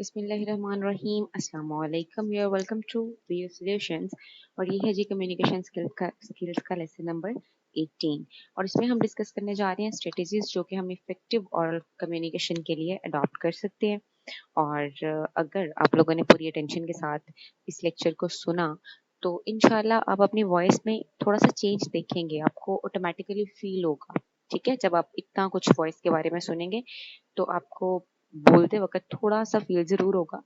बिस्मिल्लाहिर्रहमानिर्रहीम अस्सलाम वालेकुम। You are welcome to video solutions और ये है जी कम्युनिकेशन स्किल्स का लेसन नंबर 18 और इसमें हम डिस्कस करने जा रहे हैं स्ट्रेटजीज जो कि हम इफेक्टिव और कम्युनिकेशन के लिए अडॉप्ट कर सकते हैं। और अगर आप लोगों ने पूरी अटेंशन के साथ इस लेक्चर को सुना तो इंशाल्लाह आप अपनी वॉइस में थोड़ा सा चेंज देखेंगे, आपको ऑटोमेटिकली फील होगा। ठीक है, जब आप इतना कुछ वॉइस के बारे में सुनेंगे तो आपको बोलते वक्त थोड़ा सा फील जरूर होगा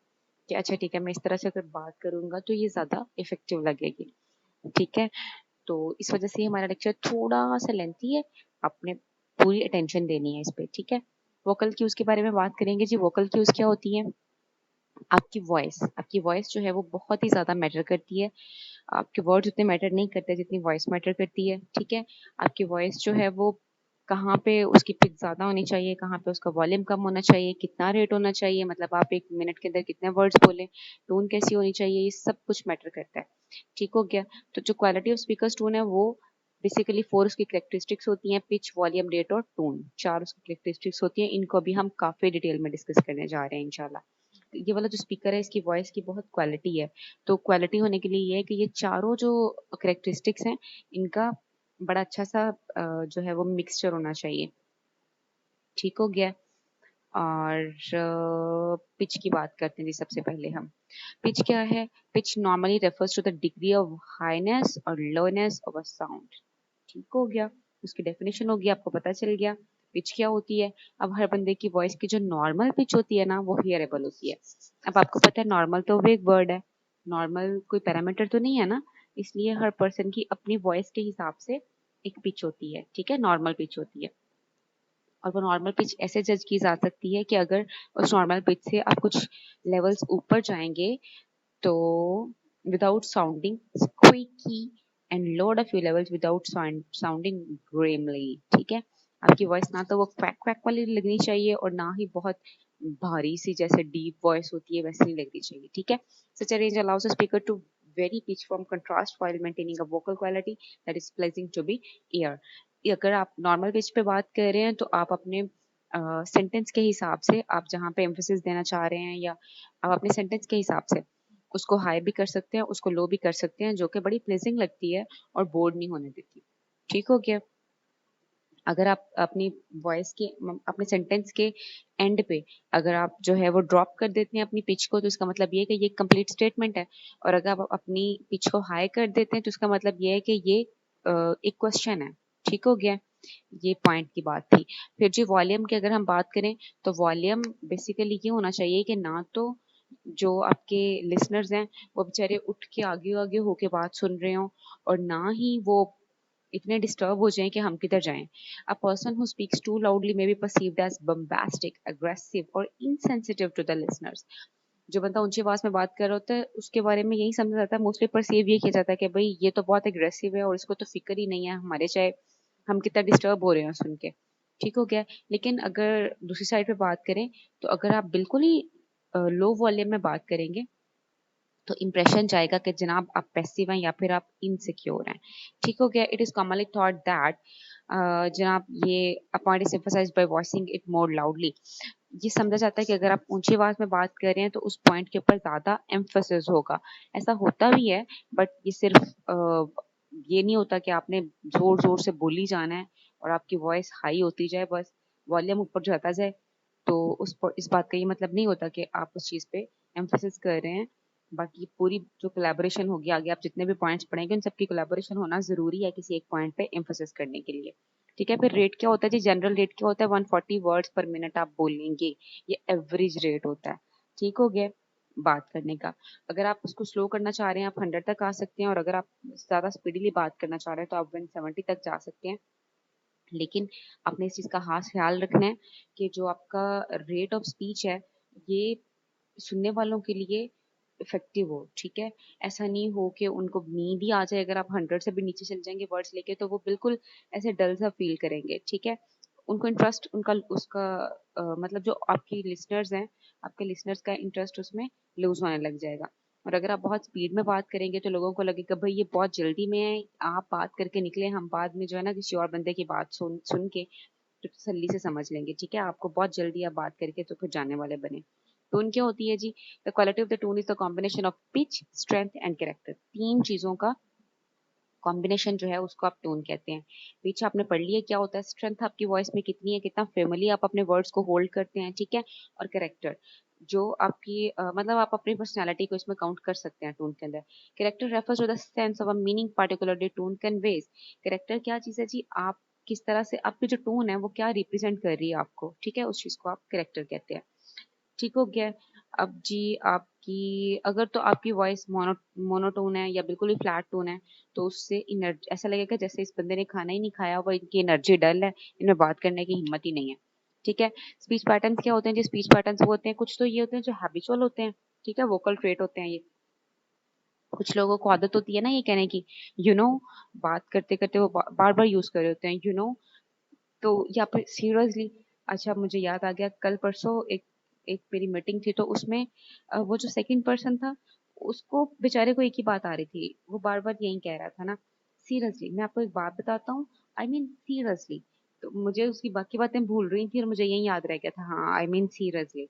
कि अच्छा ठीक है, मैं इस तरह से अगर बात करूंगा तो ये ज्यादा इफेक्टिव लगेगी। ठीक है, तो इस वजह से हमारा लेक्चर थोड़ा सा लेंथी है, आपने पूरी अटेंशन देनी है इस पे। ठीक है, वोकल क्यूज के बारे में बात करेंगे जी। वोकल क्यूज क्या होती है? आपकी वॉइस जो है वो बहुत ही ज्यादा मैटर करती है। आपके वर्ड्स उतने मैटर नहीं करते जितनी वॉइस मैटर करती है। ठीक है, आपकी वॉइस जो है वो कहाँ पे उसकी पिच ज्यादा होनी चाहिए, कहाँ पे उसका वॉल्यूम कम होना चाहिए, कितना रेट होना चाहिए, मतलब आप एक मिनट के अंदर कितने वर्ड्स बोलें, टोन कैसी होनी चाहिए, ये सब कुछ मैटर करता है। ठीक हो गया? तो जो क्वालिटी ऑफ स्पीकर्स टोन है वो बेसिकली 4 उसकी करेक्टरिस्टिक्स होती हैं, पिच, वॉल्यूम, रेट और टोन। 4 उसकी करेक्टरिस्टिक्स होती हैं। इनको अभी हम काफी डिटेल में डिस्कस करने जा रहे हैं इंशाल्लाह। ये वाला जो स्पीकर है इसकी वॉइस की बहुत क्वालिटी है। तो क्वालिटी होने के लिए ये है कि ये चारों जो करेक्टरिस्टिक्स हैं इनका बड़ा अच्छा सा जो है वो मिक्सचर होना चाहिए। ठीक हो गया? और पिच की बात करते हैं जी। सबसे पहले हम पिच क्या है? Pitch normally refers to the degree of highness और लोनेस ऑफ अ साउंड। ठीक हो गया, उसकी डेफिनेशन होगी, आपको पता चल गया पिच क्या होती है। अब हर बंदे की वॉइस की जो नॉर्मल पिच होती है ना वो हियरेबल होती है। अब आपको पता है नॉर्मल तो वो एक वर्ड है, नॉर्मल कोई पैरामीटर तो नहीं है ना, इसलिए हर पर्सन की अपनी वॉइस के हिसाब से एक पिच होती है। ठीक है, नॉर्मल पिच होती है। और वो नॉर्मल पिच ऐसे जज की जा सकती है कि अगर उस नॉर्मल पिच से आप कुछ लेवल्स ऊपर जाएंगे तो without sounding squeaky and lower a few levels without sounding grimly। ठीक है, आपकी वॉइस ना तो वो क्वैक क्वैक वाली लगनी चाहिए और ना ही बहुत भारी सी जैसे डीप वॉइस होती है वैसे नहीं लगनी चाहिए। ठीक है, such a range allows a speaker to vary pitch from contrast while maintaining a vocal quality that is pleasing to be ear। अगर आप नॉर्मल पिच पे बात कर रहे हैं तो आप अपने सेंटेंस के हिसाब से, आप जहाँ पे एम्फेसिस देना चाह रहे हैं या आप अपने सेंटेंस के हिसाब से उसको हाई भी कर सकते हैं, उसको लो भी कर सकते हैं, जो कि बड़ी प्लेजिंग लगती है और बोर्ड नहीं होने देती। ठीक हो गया? अगर आप अपनी वॉइस के अपने सेंटेंस के एंड पे अगर आप जो है वो ड्रॉप कर देते हैं अपनी पिच को तो इसका मतलब ये है कि ये कंप्लीट स्टेटमेंट है। और अगर आप अपनी पिच को हाई कर देते हैं तो इसका मतलब ये है कि ये एक क्वेश्चन है। ठीक हो गया? ये पॉइंट की बात थी। फिर जी वॉल्यूम की अगर हम बात करें तो वॉल्यूम बेसिकली ये होना चाहिए कि ना तो जो आपके लिसनर्स हैं वो बेचारे उठ के आगे आगे होके बात सुन रहे हो और ना ही वो इतने डिस्टर्ब हो जाएं कि हम किधर जाएं। A person who speaks too loudly may be perceived as bombastic, aggressive और इनसेंसिटिव टू द लिसनर्स। जो बंदा ऊंची आवाज में बात कर रहा होता है उसके बारे में यही समझा जाता है, मोस्टली परसीव ये किया जाता है कि भाई ये तो बहुत एग्रेसिव है और इसको तो फिक्र ही नहीं है हमारे, चाहे हम कितना डिस्टर्ब हो रहे हैं सुन के। ठीक हो गया? लेकिन अगर दूसरी साइड पे बात करें तो अगर आप बिल्कुल ही लो वॉल्यूम में बात करेंगे तो इंप्रेशन जाएगा कि जनाब आप पैसिव हैं या फिर आप इनसिक्योर हैं। ठीक हो गया? It is commonly thought that जनाब ये a point is emphasised by voicing it more loudly. ये समझा जाता है कि अगर आप ऊंची आवाज में बात कर रहे हैं तो उस पॉइंट के ऊपर ज्यादा एम्फोसिस होगा। ऐसा होता भी है बट ये सिर्फ ये नहीं होता कि आपने जोर जोर से बोली जाना है और आपकी वॉइस हाई होती जाए, बस वॉल्यूम ऊपर जाता जाए। तो इस बात का ये मतलब नहीं होता कि आप उस चीज पे एम्फोसिस कर रहे हैं। बाकी पूरी जो कोलैबोरेशन होगी आगे आप जितने भी पॉइंट्स पढ़ेंगे उन सबकी कोलैबोरेशन होना जरूरी है किसी एक पॉइंट पे एम्फोसिस करने के लिए। ठीक है, फिर रेट क्या होता है जी? जनरल रेट क्या होता है? 140 वर्ड्स पर मिनट आप बोलेंगे, ये एवरेज रेट होता है। ठीक हो गया बात करने का? अगर आप उसको स्लो करना चाह रहे हैं आप 100 तक आ सकते हैं और अगर आप ज्यादा स्पीडीली बात करना चाह रहे हैं तो आप 170 तक जा सकते हैं। लेकिन आपने इस चीज का खास ख्याल रखना है कि जो आपका रेट ऑफ स्पीच है ये सुनने वालों के लिए इफेक्टिव हो। ठीक है, ऐसा नहीं हो कि उनको नींद ही आ जाए, अगर आप 100 से भी नीचे चल जाएंगे वर्ड्स लेके तो वो बिल्कुल ऐसे डल सा फील करेंगे। ठीक है, उनको इंटरेस्ट उनका उसका मतलब जो आपकी लिसनर्स हैं, आपके लिसनर्स का इंटरेस्ट उसमें लूज होने लग जाएगा। और अगर आप बहुत स्पीड में बात करेंगे तो लोगों को लगेगा भाई ये बहुत जल्दी में है, आप बात करके निकले, हम बाद में जो है ना किसी और बंदे की बात सुन सुन के तो तसल्ली से समझ लेंगे। ठीक है, आपको बहुत जल्दी आप बात करके तो फिर जाने वाले बने। टोन क्या होती है जी? The quality of the tone is the combination of pitch, strength and character. तीन चीजों का कॉम्बिनेशन जो है उसको आप टोन कहते हैं। पिच आपने पढ़ लिया क्या होता है, स्ट्रेंथ आपकी वॉइस में कितनी है, कितना फैमिली आप अपने वर्ड्स को होल्ड करते हैं, ठीक है। और कैरेक्टर जो आपकी मतलब आप अपनी पर्सनालिटी को इसमें काउंट कर सकते हैं टोन के अंदर। Character refers to the sense of a meaning particularly tone conveys. Character क्या चीज है जी? आप किस तरह से आपकी जो टोन है वो क्या रिप्रेजेंट कर रही है आपको, ठीक है, उस चीज को आप कैरेक्टर कहते हैं। ठीक हो गया। अब जी आपकी अगर तो आपकी वॉइस मोनोटोन है या बिल्कुल ही फ्लैट टोन है तो उससे एनर्जी ऐसा लगेगा जैसे इस बंदे ने खाना ही नहीं खाया हुआ, इनकी एनर्जी डल है, इनमें बात करने की हिम्मत ही नहीं है, ठीक है। स्पीच पैटर्न्स क्या होते हैं जी? स्पीच पैटर्न्स वो होते हैं, कुछ तो ये होते हैं जो हैबिचुअल होते हैं, ठीक है, वोकल ट्रेट होते हैं ये। कुछ लोगों को आदत होती है ना ये कहने की, बात करते करते वो बार बार यूज कर रहे होते हैं, तो या फिर सीरियसली। अच्छा मुझे याद आ गया, कल परसों एक एक मेरी मीटिंग थी तो उसमें वो जो सेकंड पर्सन था उसको बेचारे को एक ही बात आ रही थी, वो बार बार यही कह रहा था ना, सीरियसली मैं आपको एक बात बताता हूँ, आई मीन सीरियसली। तो मुझे उसकी बाकी बातें भूल रही थी और मुझे यही याद रह गया था, हाँ आई मीन सीरियसली।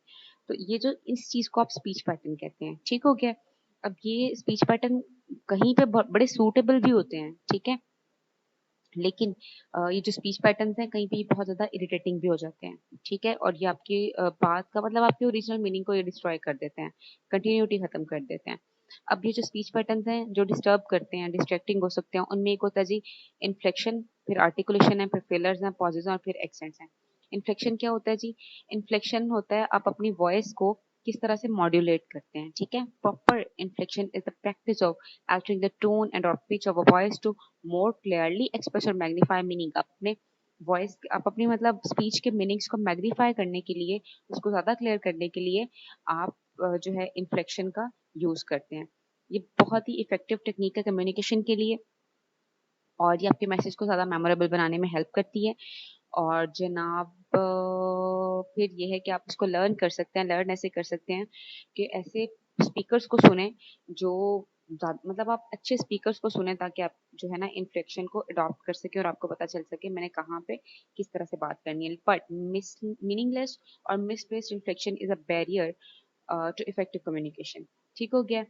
तो ये जो इस चीज को आप स्पीच पैटर्न कहते हैं, ठीक हो गया। अब ये स्पीच पैटर्न कहीं पे बड़े सूटेबल भी होते हैं, ठीक है, लेकिन ये जो स्पीच पैटर्न्स हैं कहीं पे ये बहुत ज्यादा इरिटेटिंग भी हो जाते हैं, ठीक है, और ये आपकी बात का मतलब आपकी ओरिजिनल मीनिंग को ये डिस्ट्रॉय कर देते हैं, कंटिन्यूटी खत्म कर देते हैं। अब ये जो स्पीच पैटर्न्स हैं जो डिस्टर्ब करते हैं, डिस्ट्रैक्टिंग हो सकते हैं, उनमें एक होता है जी इन्फ्लेक्शन, फिर आर्टिकुलेशन है, फिर फिलर्स हैं, पॉजेज और फिर एक्सेंट्स हैं। इन्फ्लेक्शन क्या होता है जी? इन्फ्लेक्शन होता है आप अपनी वॉइस को किस तरह से मॉड्यूलेट करते हैं, ठीक है। Proper inflection is the practice of altering the tone and or pitch of a voice to more clearly express और मैग्नीफाई मीनिंग। अपने वॉइस आप अपनी मतलब स्पीच के मीनिंग्स को मैग्नीफाई करने के लिए, उसको ज्यादा क्लियर करने के लिए आप जो है इन्फ्लेक्शन का यूज करते हैं। ये बहुत ही इफेक्टिव टेक्निक है कम्युनिकेशन के लिए और ये आपके मैसेज को ज्यादा मेमोरेबल बनाने में हेल्प करती है। और जनाब फिर ये है कि आप इसको लर्न कर सकते हैं, लर्न ऐसे कर सकते हैं कि ऐसे स्पीकर्स को सुने जो मतलब आप अच्छे स्पीकर्स को सुने ताकि आप जो है ना इन्फ्लेक्शन को अडॉप्ट कर सके और आपको पता चल सके मैंने कहाँ पे किस तरह से बात करनी है। बट मिस मीनिंगलेस और misplaced inflection is a barrier to effective communication. ठीक हो गया।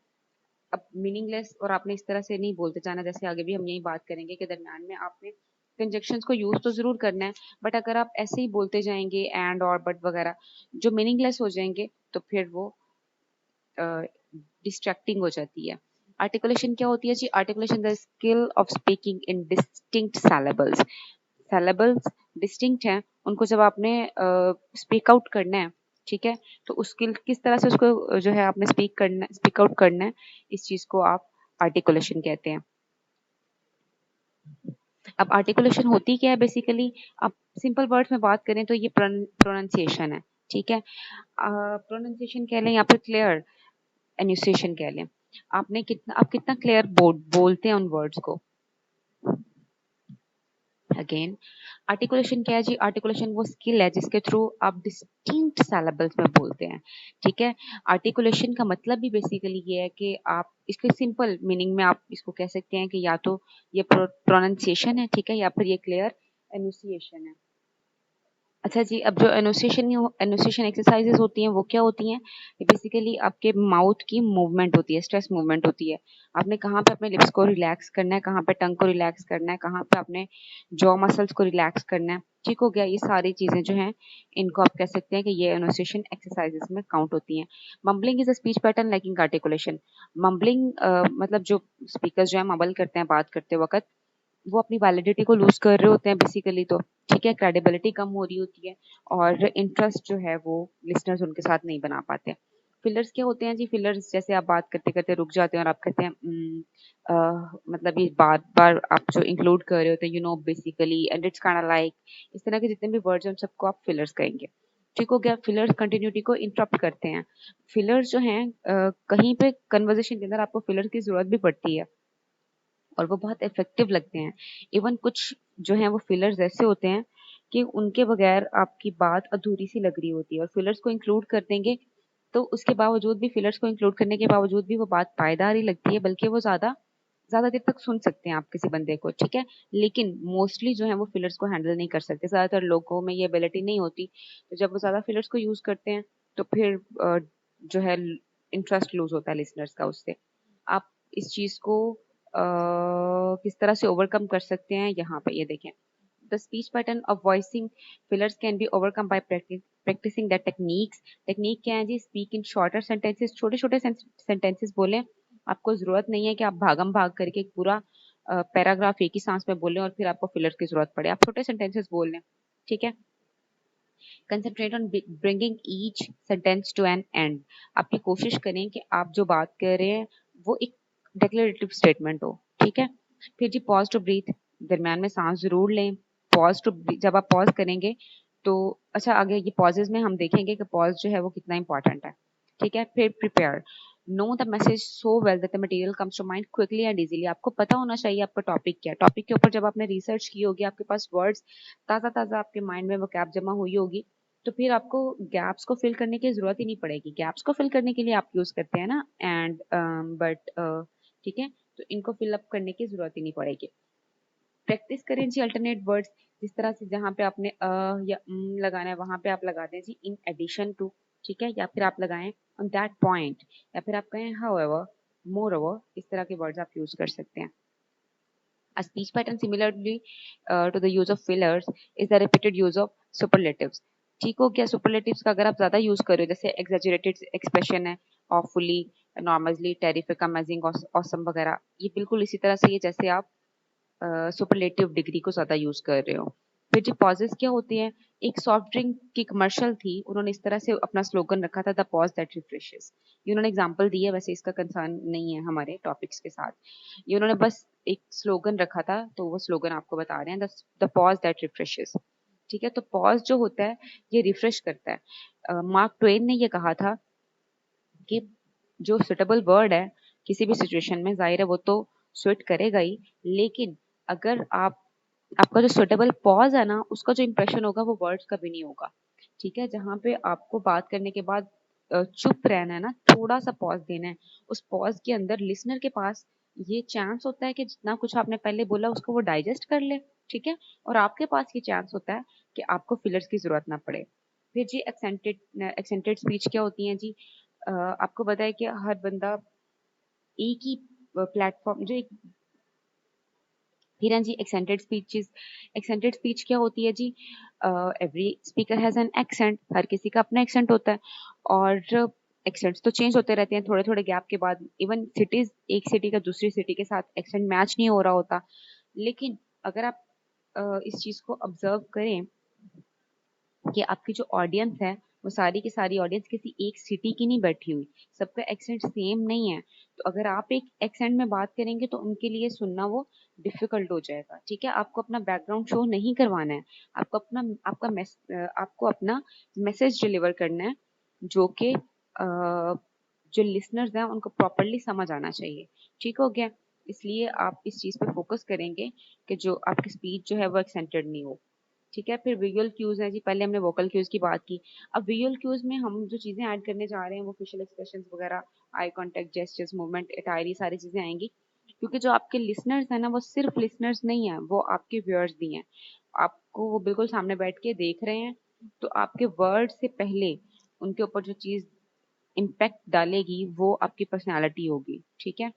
अब मीनिंगलेस और आपने इस तरह से नहीं बोलते जाना, जैसे आगे भी हम यही बात करेंगे कि दरम्यान में आपने कंजक्शंस को यूज तो जरूर करना है, बट अगर आप ऐसे ही बोलते जाएंगे एंड और बट वगैरह जो मीनिंगलेस हो जाएंगे तो फिर वो डिस्ट्रैक्टिंग हो जाती है। आर्टिकुलेशन क्या होती है जी? Articulation the skill of speaking in distinct syllables. Syllables distinct हैं, उनको जब आपने स्पीक आउट करना है, ठीक है, तो उसके किस तरह से उसको जो है आपने स्पीक आउट करना है, इस चीज को आप आर्टिकुलेशन कहते हैं। अब आर्टिकुलेशन होती क्या है बेसिकली? आप सिंपल वर्ड्स में बात करें तो ये प्रोनाउंसिएशन है, ठीक है। प्रोनाउंसिएशन कह लें या फिर क्लियर एनुसिएशन कह लें। आप कितना क्लियर बोलते हैं उन वर्ड्स को। अगेन आर्टिकुलेशन क्या है जी? आर्टिकुलेशन वो स्किल है जिसके थ्रू आप डिस्टिंक्ट सैलेबल्स में बोलते हैं, ठीक है। आर्टिकुलेशन का मतलब भी बेसिकली ये है कि आप इसके सिंपल मीनिंग में आप इसको कह सकते हैं कि या तो ये प्रोनाउंसिएशन है, ठीक है, या फिर ये क्लियर एनुसिएशन है। अच्छा जी, अब जो एनोसिएशन एक्सरसाइजेस होती हैं वो क्या होती हैं? ये बेसिकली आपके माउथ की मूवमेंट होती है, स्ट्रेस मूवमेंट होती है। आपने कहाँ पे अपने लिप्स को रिलैक्स करना है, कहाँ पे टंग को रिलैक्स करना है, कहाँ पे अपने जॉ मसल्स को रिलैक्स करना है। ठीक हो गया। ये सारी चीजें जो हैं इनको आप कह सकते हैं कि ये एनोसिएशन एक्सरसाइजेस में काउंट होती हैं। Mumbling is a speech pattern lacking articulation. Mumbling मतलब जो स्पीकर्स जो है मबल करते हैं बात करते वक्त, वो अपनी वैलिडिटी को लूज कर रहे होते हैं बेसिकली, तो ठीक है, क्रेडिबिलिटी कम हो रही होती है और इंटरेस्ट जो है वो लिसनर्स उनके साथ नहीं बना पाते। फिलर्स क्या होते हैं जी? फिलर्स जैसे आप बात करते करते रुक जाते हैं और आप कहते हैं मतलब ये बार बार आप जो इंक्लूड कर रहे होते हैं, basically and it's kind of like, इस तरह के जितने भी वर्ड्स हैं सबको आप फिलर्स कहेंगे। ठीक हो गया। फिलर्स कंटिन्यूटी को इंटरप्ट करते हैं। फिलर्स जो हैं कहीं पे कन्वर्सेशन के अंदर आपको फिलर की जरूरत भी पड़ती है और वो बहुत इफेक्टिव लगते हैं। इवन कुछ जो हैं वो फिलर्स ऐसे होते हैं कि उनके बगैर आपकी बात अधूरी सी लग रही होती है और फिलर्स को इंक्लूड कर देंगे तो उसके बावजूद भी, फिलर्स को इंक्लूड करने के बावजूद भी वो बात पायदार ही लगती है, बल्कि वो ज्यादा ज्यादा देर तक सुन सकते हैं आप किसी बंदे को, ठीक है। लेकिन मोस्टली जो है वो फिलर्स को हैंडल नहीं कर सकते, ज्यादातर लोगों में ये एबिलिटी नहीं होती। तो जब वो ज्यादा फिलर्स को यूज करते हैं तो फिर जो है इंटरेस्ट लूज होता है लिसनर्स का उससे। आप इस चीज को किस तरह से ओवरकम कर सकते हैं, यहाँ पे ये देखें। The speech pattern of voicing fillers can be overcome by practising the techniques. Technique क्या है जी? स्पीक इन शॉर्टर सेंटेंसेस, छोटे छोटे सेंटेंसेस बोले। आपको जरूरत नहीं है कि आप भागम भाग करके एक पूरा पैराग्राफ एक ही सांस में बोलें और फिर आपको फिलर की जरूरत पड़े। आप छोटे सेंटेंसेस बोल लें, ठीक है। Concentrate on bringing each sentence to an end. आपकी कोशिश करें कि आप जो बात कर रहे हैं वो एक डिक्लेरेटिव स्टेटमेंट हो, ठीक है। फिर जी पॉज टू ब्रीथ, दरम्यान में सांस जरूर लें। पॉज टू, जब आप पॉज करेंगे तो अच्छा, आगे ये पॉजेज में हम देखेंगे कि पॉज जो है वो कितना इंपॉर्टेंट है, ठीक है। फिर prepare, know the message so well that the material comes to mind quickly and easily. आपको पता होना चाहिए आपका टॉपिक क्या है। टॉपिक के ऊपर जब आपने रिसर्च की होगी, आपके पास वर्ड्स ताज़ा ताज़ा आपके माइंड में वो कैप जमा हुई होगी, तो फिर आपको गैप्स को फिल करने की जरूरत ही नहीं पड़ेगी। गैप्स को फिल करने के लिए आप यूज करते हैं ना एंड बट, ठीक है, तो इनको फिल अप करने की जरूरत ही नहीं पड़ेगी। प्रैक्टिस करें जी अल्टरनेट वर्ड्स, जिस तरह से जहाँ पे आपने या लगाना है वहां पे आप लगा दें जी इन एडिशन टू, ठीक है, या फिर आप लगाएं ऑन दैट पॉइंट, या फिर आप कहें हाउएवर, मोरओवर, इस तरह के वर्ड्स आप यूज कर सकते हैं। A speech pattern similarly to the use of fillers is the repeated use of superlatives. ठीक हो गया। सुपरलेटिव्स का अगर आप ज्यादा यूज कर रहे हो, जैसे एग्जैजरेटेड एक्सप्रेशन है, awfully, normally, terrific, amazing, awesome वगैरह, ये बिल्कुल इसी तरह से ये जैसे आप सुपरलेटिव डिग्री को ज्यादा यूज कर रहे हो। फिर जो पॉजेस क्या होती हैं, एक सॉफ्ट ड्रिंक की कमर्शियल थी, उन्होंने इस तरह से अपना स्लोगन रखा था, द पॉज दैट रिफ्रेशेस। ये उन्होंने एग्जांपल दी है, वैसे इसका कंसर्न नहीं है हमारे टॉपिक्स के साथ। ये उन्होंने बस एक स्लोगन रखा था, तो वो स्लोगन आपको बता रहे हैं, द पॉज दैट रिफ्रेशेस, ठीक है। तो पॉज जो होता है ये रिफ्रेश करता है। मार्क ट्वेन ने ये कहा था कि जो सुटेबल वर्ड है किसी भी सिचुएशन में, जाहिर है वो तो स्वेट करेगा ही, लेकिन अगर आप, आपका जो सुटेबल पॉज है ना, उसका जो इंप्रेशन होगा वो वर्ड्स का भी नहीं होगा, ठीक है। जहाँ पे आपको बात करने के बाद चुप रहना है ना, थोड़ा सा पॉज देना है, उस पॉज के अंदर लिसनर के पास ये चांस होता है कि जितना कुछ आपने पहले बोला उसको वो डाइजेस्ट कर ले, ठीक है। और आपके पास ये चांस होता है कि आपको फिलर्स की जरूरत ना पड़े। फिर जी एक्सेंटेड स्पीच क्या होती है जी? आपको पता है कि हर बंदा एक ही प्लेटफॉर्म जो एक, फिर हैं जी एक्सेंटेड स्पीच क्या होती है जी? Every speaker has an accent, हर किसी का अपना एक्सेंट होता है, और एक्सेंट्स तो चेंज होते रहते हैं थोड़े थोड़े गैप के बाद। इवन सिटीज, एक सिटी का दूसरी सिटी के साथ एक्सेंट मैच नहीं हो रहा होता। लेकिन अगर आप इस चीज को ऑब्जर्व करें कि आपकी जो ऑडियंस है वो सारी की सारी ऑडियंस किसी एक सिटी की नहीं बैठी हुई, सबका एक्सेंट सेम नहीं है। तो अगर आप एक एक्सेंट में बात करेंगे तो उनके लिए सुनना वो डिफिकल्ट हो जाएगा, ठीक है। आपको अपना बैकग्राउंड शो नहीं करवाना है, आपको अपना आपको अपना मैसेज डिलीवर करना है, जो कि जो लिसनर्स हैं उनको प्रॉपरली समझ आना चाहिए, ठीक हो गया। इसलिए आप इस चीज पे फोकस करेंगे कि जो आपकी स्पीच जो है वो एक्सेंटेड नहीं हो, ठीक है। फिर विजुअल क्यूज है जी, पहले हमने वोकल क्यूज की बात की। अब विजुअल क्यूज में हम जो चीजें ऐड करने जा रहे हैं वो फेशियल एक्सप्रेशंस वगैरह, eye contact, gestures, movement, attire, ये सारी चीजें आएंगी। क्योंकि जो आपके लिसनर्स है ना वो सिर्फ लिसनर्स नहीं है, वो आपके व्यूअर्स भी हैं। आपको वो बिल्कुल सामने बैठ के देख रहे हैं, तो आपके वर्ड से पहले उनके ऊपर जो चीज इम्पैक्ट डालेगी वो आपकी पर्सनैलिटी होगी, ठीक है,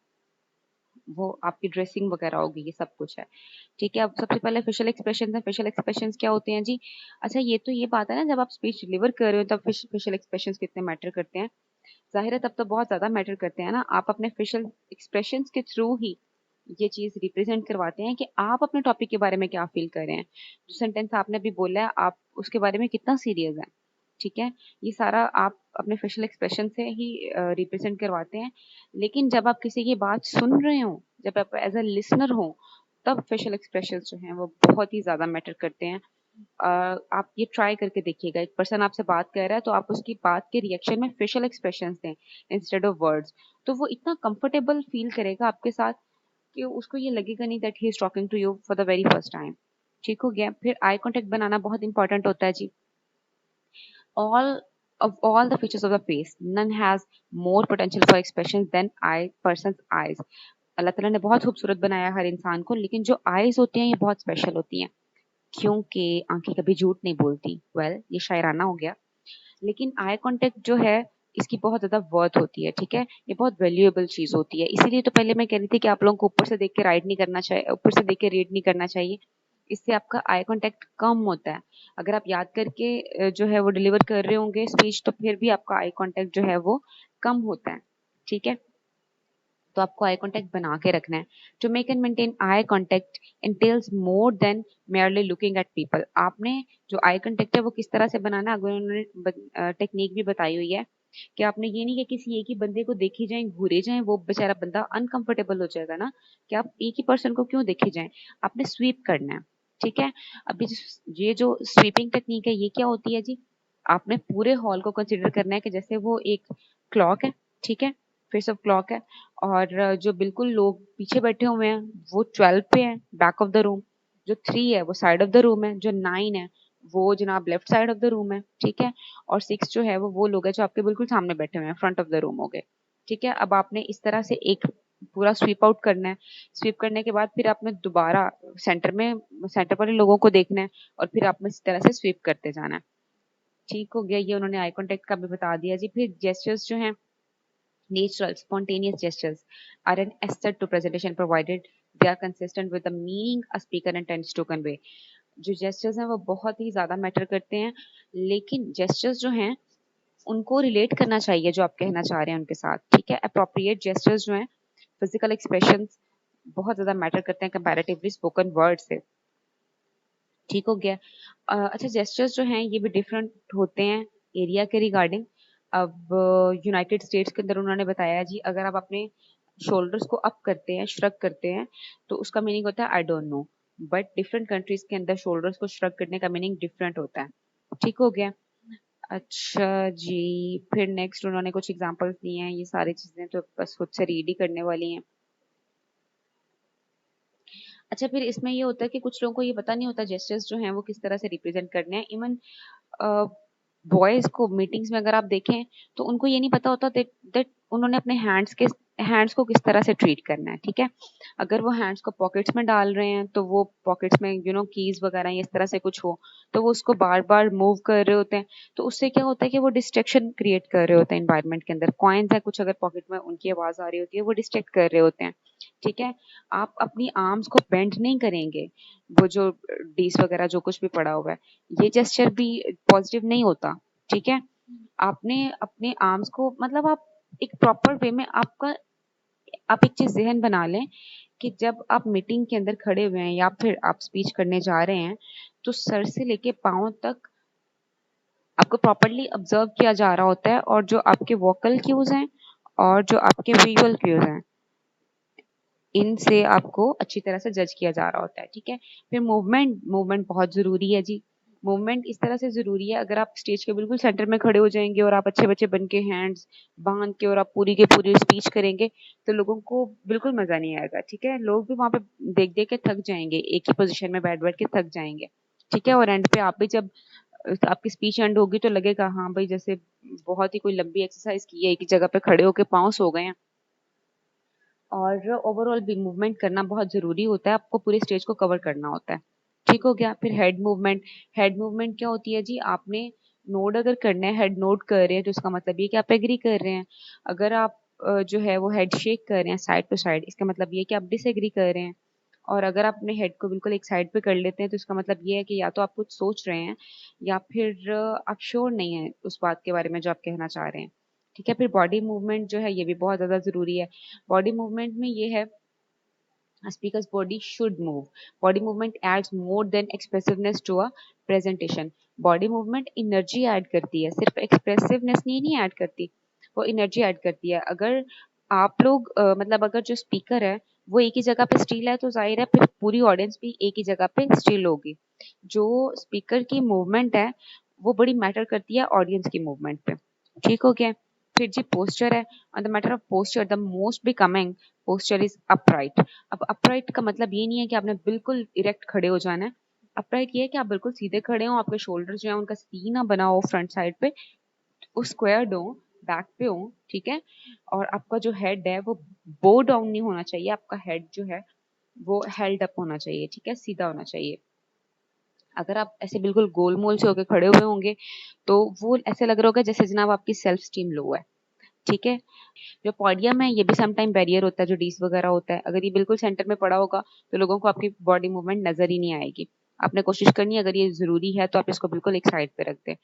वो आपकी ड्रेसिंग वगैरह होगी, ये सब कुछ है, ठीक है। अब सबसे पहले फेशियल एक्सप्रेशंस है। फेशियल एक्सप्रेशंस क्या होते हैं जी? अच्छा, ये तो ये बात है ना, जब आप स्पीच डिलीवर कर रहे हो तब फेशियल एक्सप्रेशंस कितने मैटर करते हैं। जाहिर है तब तो बहुत ज्यादा मैटर करते हैं ना। आप अपने फेशियल एक्सप्रेशंस के थ्रू ही ये चीज रिप्रेजेंट करवाते हैं कि आप अपने टॉपिक के बारे में क्या फील कर रहे हैं। जो सेंटेंस आपने अभी बोला है, आप उसके बारे में कितना सीरियस है, ठीक है। ये सारा आप अपने फेशियल एक्सप्रेशन से ही रिप्रेजेंट करवाते हैं। लेकिन जब आप किसी की बात सुन रहे हो, जब आप एज अ लिसनर हो, तब फेशियल एक्सप्रेशन जो हैं वो बहुत ही ज्यादा मैटर करते हैं। आप ये ट्राई करके देखिएगा, एक पर्सन आपसे बात कर रहा है तो आप उसकी बात के रिएक्शन में फेशियल एक्सप्रेशन दें इंस्टेड ऑफ वर्ड्स, तो वो इतना कंफर्टेबल फील करेगा आपके साथ कि उसको ये लगेगा नहीं that he is talking to you for the very first time, ठीक हो गया। फिर आई कांटेक्ट बनाना बहुत इंपॉर्टेंट होता है जी। All of all the features of the face, none has more potential for expression than eye person's eyes. अल्लाह ताला ने बहुत खूबसूरत बनाया हर इंसान को, लेकिन जो आईज होती हैं ये बहुत स्पेशल होती हैं, क्योंकि आंखें कभी झूठ नहीं बोलती। ये शायराना हो गया, लेकिन आई कांटेक्ट जो है इसकी बहुत ज्यादा वर्थ होती है, ठीक है, ये बहुत वैल्यूएबल चीज होती है। इसीलिए तो पहले मैं कह रही थी कि आप लोगों को ऊपर से देख के राइट नहीं करना चाहिए, ऊपर से देख के रीड नहीं करना चाहिए। इससे आपका आई कांटेक्ट कम होता है। अगर आप याद करके जो है वो डिलीवर कर रहे होंगे स्पीच, तो फिर भी आपका आई कांटेक्ट जो है वो कम होता है, ठीक है। तो आपको आई कांटेक्ट बना के रखना है। To make and maintain eye contact entails more than merely looking at people. आपने जो आई कांटेक्ट है वो किस तरह से बनाना है, अगर उन्होंने टेक्निक भी बताई हुई है कि आपने ये नहीं कि किसी एक ही बंदे को देखी जाए घूरे जाए, वो बेचारा बंदा अनकंफर्टेबल हो जाएगा ना, कि आप एक ही पर्सन को क्यों देखे जाए। आपने स्वीप करना है, ठीक है। अभी ये जो स्वीपिंग टेक्निक है ये क्या होती है जी, आपने पूरे हॉल को कंसिडर करना है कि जैसे वो एक क्लॉक है, ठीक है, फेस ऑफ क्लॉक है, और जो बिल्कुल लोग पीछे बैठे हुए हैं वो 12 पे है, बैक ऑफ द रूम। जो 3 है वो साइड ऑफ द रूम है, जो 9 है वो जनाब left side of the room है, ठीक है, और 6 जो है वो लोग हैं जो आपके बिल्कुल सामने बैठे हुए हैं, फ्रंट ऑफ द रूम हो गए, ठीक है। अब आपने इस तरह से एक पूरा स्वीप आउट करना है। स्वीप करने के बाद फिर आपने दोबारा सेंटर वाले लोगों को देखना है, और फिर आपने इस तरह से स्वीप करते जाना है। ठीक हो गया, ये उन्होंने आई कॉन्टेक्ट का भी बता दिया जी। फिर जेस्चर्स जो हैं, natural, spontaneous gestures are an asset to presentation provided they are consistent with the meaning a speaker intends to convey. जो gestures हैं वो बहुत ही ज्यादा मैटर करते हैं, लेकिन gestures जो हैं उनको रिलेट करना चाहिए जो आप कहना चाह रहे हैं उनके साथ, ठीक है। अप्रोप्रिएट जेस्चर्स जो हैं, फिजिकल एक्सप्रेशंस बहुत ज्यादा मैटर करते हैं कंपैरेटिवली स्पोकन वर्ड से, ठीक हो गया। अच्छा, जेस्चर्स जो हैं ये भी डिफरेंट होते हैं एरिया के रिगार्डिंग। अब यूनाइटेड स्टेट्स के अंदर उन्होंने बताया जी, अगर आप अपने शोल्डर्स को अप करते हैं, श्रग करते हैं, तो उसका मीनिंग होता है I don't know. But different countries के अंदर शोल्डर्स को श्रग करने का मीनिंग डिफरेंट होता है, ठीक हो गया। अच्छा जी, फिर नेक्स्ट उन्होंने कुछ एग्जांपल्स दिए हैं, ये सारी चीजें तो बस खुद से रीड ही करने वाली हैं। अच्छा, फिर इसमें ये होता है कि कुछ लोगों को ये पता नहीं होता जेस्चर्स जो हैं वो किस तरह से रिप्रेजेंट करने हैं। इवन बॉयज को मीटिंग्स में अगर आप देखें तो उनको ये नहीं पता होता दैट उन्होंने अपने हैंड्स को किस तरह से ट्रीट करना है, ठीक है। अगर वो हैंड्स को पॉकेट्स में डाल रहे हैं तो वो पॉकेट्स में कीज वगैरह इस तरह से कुछ हो, तो वो उसको बार बार मूव कर रहे होते हैं, तो उससे क्या होता है कि वो डिस्ट्रैक्शन क्रिएट कर रहे होते हैं एनवायरनमेंट के अंदर। कॉइन्स है कुछ अगर पॉकेट में, उनकी आवाज आ रही होती है, वो डिस्ट्रैक्ट कर रहे होते हैं, ठीक है। आप अपनी आर्म्स को बेंड नहीं करेंगे, वो जो डीस वगैरह जो कुछ भी पड़ा हुआ है, ये जेस्चर भी पॉजिटिव नहीं होता, ठीक है। आपने अपने आर्म्स को मतलब आप एक प्रॉपर वे में आप एक चीज जहन बना लें कि जब आप मीटिंग के अंदर खड़े हुए हैं या फिर आप स्पीच करने जा रहे हैं, तो सर से लेके पांव तक आपको प्रॉपरली ऑब्जर्व किया जा रहा होता है, और जो आपके वोकल क्यूज हैं और जो आपके विजुअल क्यूज हैं, इनसे आपको अच्छी तरह से जज किया जा रहा होता है, ठीक है। फिर मूवमेंट बहुत जरूरी है जी। मूवमेंट इस तरह से जरूरी है, अगर आप स्टेज के बिल्कुल सेंटर में खड़े हो जाएंगे और आप अच्छे बच्चे बन के हैंड्स बांध के और आप पूरी के पूरी स्पीच करेंगे, तो लोगों को बिल्कुल मजा नहीं आएगा, ठीक है। लोग भी वहां पे देख देख के थक जाएंगे, एक ही पोजीशन में बैठ बैठ के थक जाएंगे, ठीक है। और एंड पे आप भी जब आपकी स्पीच एंड होगी तो लगेगा हाँ भाई जैसे बहुत ही कोई लंबी एक्सरसाइज की है, एक ही जगह पे खड़े होके पाँव सो गए हैं। और ओवरऑल भी मूवमेंट करना बहुत जरूरी होता है, आपको पूरे स्टेज को कवर करना होता है, ठीक हो गया। फिर हेड मूवमेंट क्या होती है जी, आपने नोड अगर करना है, हेड नोड कर रहे हैं, तो इसका मतलब ये कि आप एग्री कर रहे हैं। अगर आप जो है वो हेड शेक कर रहे हैं साइड टू साइड, इसका मतलब ये कि आप डिसएग्री कर रहे हैं। और अगर आप अपने हेड को बिल्कुल एक साइड पे कर लेते हैं, तो इसका मतलब ये है कि या तो आप कुछ सोच रहे हैं या फिर आप श्योर नहीं है उस बात के बारे में जो आप कहना चाह रहे हैं, ठीक है। फिर बॉडी मूवमेंट जो है ये भी बहुत ज्यादा जरूरी है। बॉडी मूवमेंट में ये है, a speaker's body should move. Body movement adds more than expressiveness to a presentation. Body movement energy add करती है, सिर्फ expressiveness नहीं add करती, वो energy add करती है। अगर आप लोग मतलब अगर जो स्पीकर है वो एक ही जगह पे स्टिल है, तो जाहिर है फिर पूरी ऑडियंस भी एक ही जगह पे स्टिल होगी। जो स्पीकर की मूवमेंट है वो बड़ी मैटर करती है ऑडियंस की मूवमेंट पे, ठीक हो गया। फिर जी पोस्चर है, on the matter of posture the most becoming posture is upright. अब अपराइट का मतलब ये नहीं है कि आपने बिल्कुल इरेक्ट खड़े हो जाना है। अपराइट ये है कि आप बिल्कुल सीधे खड़े हो, आपके शोल्डर जो है उनका सीना बना हो फ्रंट साइड पे, वो स्क्वायर्ड हो, बैक पे हो, ठीक है। और आपका जो हेड है वो बो डाउन नहीं होना चाहिए, आपका हेड जो है वो हेल्ड अप होना चाहिए, ठीक है, सीधा होना चाहिए। अगर आप ऐसे बिल्कुल गोलमोल से होके खड़े हुए होंगे तो वो ऐसे लग रहा होगा जैसे जनाब आपकी सेल्फ स्टीम लो है, ठीक है। जो पोडियम है ये भी सम टाइम बैरियर होता है, जो डीस वगैरह होता है, अगर ये बिल्कुल सेंटर में पड़ा होगा तो लोगों को आपकी बॉडी मूवमेंट नजर ही नहीं आएगी। आपने कोशिश करनी है, अगर ये जरूरी है तो आप इसको बिल्कुल एक साइड पे रख दें।